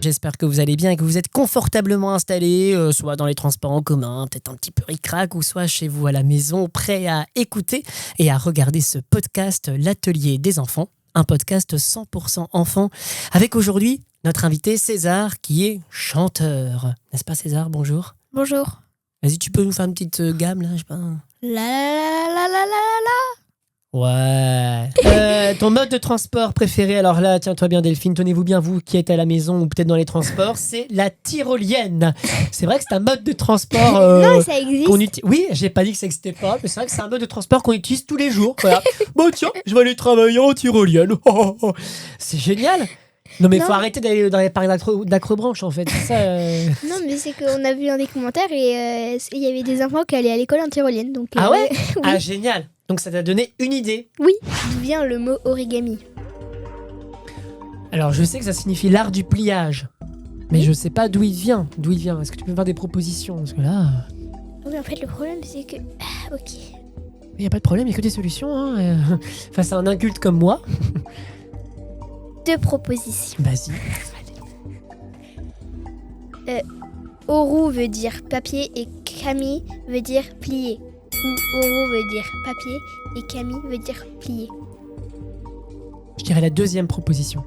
j'espère que vous allez bien et que vous êtes confortablement installés, soit dans les transports en commun, peut-être un petit peu ric-rac, ou soit chez vous à la maison, prêts à écouter et à regarder ce podcast L'Atelier des enfants, un podcast 100% enfant, avec aujourd'hui notre invité César qui est chanteur. N'est-ce pas César? Bonjour. Bonjour. Vas-y, tu peux nous faire une petite gamme là, je sais pas. La la la la la la la. Ouais. Ton mode de transport préféré, alors là, tiens-toi bien Delphine, tenez-vous bien vous qui êtes à la maison ou peut-être dans les transports, c'est la tyrolienne. C'est vrai que c'est un mode de transport Non, ça existe. Oui, j'ai pas dit que ça n'existait pas, mais c'est vrai que c'est un mode de transport qu'on utilise tous les jours. Voilà. Bon tiens, je vais aller travailler en tyrolienne. C'est génial. Non mais il faut arrêter d'aller dans les parcs d'acrobranche en fait. Ça, Non, mais c'est qu'on a vu un des commentaires et il y avait des enfants qui allaient à l'école en tyrolienne. Donc, Ah ouais. oui. Ah génial. Donc ça t'a donné une idée. Oui, d'où vient le mot origami? Alors je sais que ça signifie l'art du pliage. Mais Oui. je sais pas d'où il vient. D'où il vient. Est-ce que tu peux me faire des propositions? Parce que là, Oui, en fait, le problème, c'est que... Ah, ok. il n'y a pas de problème, il n'y a que des solutions. Hein. Face à un inculte comme moi. 2 propositions. Vas-y. Oru veut dire papier et kami veut dire plier. Ou Oru veut dire papier et kami veut dire plier. Je dirais la deuxième proposition.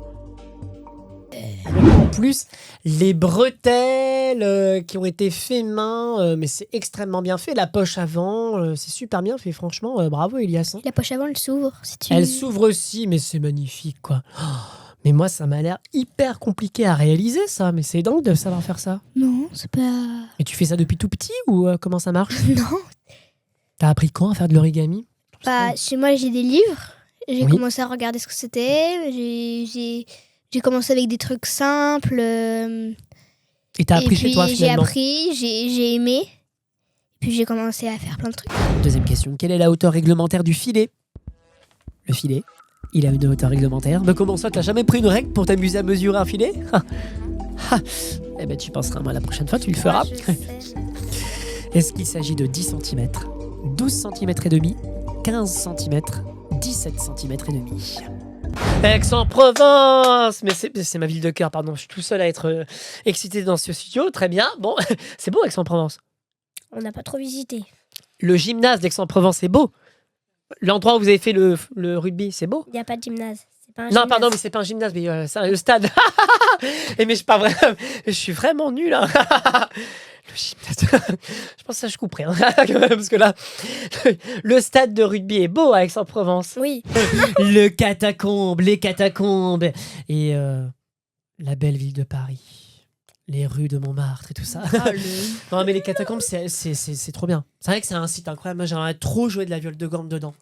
En plus, les bretelles qui ont été faites main, mais c'est extrêmement bien fait. La poche avant, c'est super bien fait. Franchement, bravo Elias. La poche avant, elle s'ouvre. Si tu... Elle s'ouvre aussi, mais c'est magnifique, quoi. Oh, mais moi, ça m'a l'air hyper compliqué à réaliser, ça. Mais c'est dingue de savoir faire ça. Non, c'est pas... Et tu fais ça depuis tout petit ou comment ça marche? Non. T'as appris quand à faire de l'origami? Bah, chez moi, j'ai des livres. J'ai Oui. commencé à regarder ce que c'était. J'ai commencé avec des trucs simples. Et t'as appris et puis, chez toi, j'ai finalement? appris, j'ai aimé. Puis, j'ai commencé à faire plein de trucs. Deuxième question. Quelle est la hauteur réglementaire du filet? Le filet, il a une hauteur réglementaire. Mais comment ça, t'as jamais pris une règle pour t'amuser à mesurer un filet? Eh ben, tu penseras à moi la prochaine fois, tu le feras. Je sais. Est-ce qu'il s'agit de 10 cm, 12 cm et demi, 15 cm, 17 cm et demi? Aix-en-Provence! Mais c'est ma ville de cœur, pardon. Je suis tout seul à être excité dans ce studio. Très bien. Bon, c'est beau Aix-en-Provence. On n'a pas trop visité. Le gymnase d'Aix-en-Provence, c'est beau. L'endroit où vous avez fait le rugby, c'est beau. Il n'y a pas de gymnase. C'est pas un Non, gymnase. pardon, mais c'est pas un gymnase, mais c'est le stade. Et mais je suis vraiment nul. Hein. Le gymnase. Je pense que ça, je couperai. Hein. Parce que là, le stade de rugby est beau à Aix-en-Provence. Oui. Le catacombe, les catacombes. Et la belle ville de Paris. Les rues de Montmartre et tout ça. Non, mais les catacombes, c'est trop bien. C'est vrai que c'est un site incroyable. Moi, j'aimerais trop jouer de la viole de gamme dedans.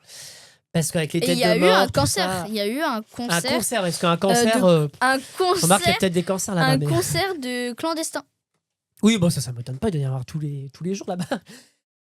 Parce qu'avec les Et têtes il y a de eu mort, un tout cancer. ça- Il y a eu un Un concert. concert, parce qu'un cancer... Un remarque, il y a concert. peut-être des cancers là-bas. Un mais- concert de clandestins. Oui, bon, ça m'étonne pas, il doit y en avoir tous les jours là-bas.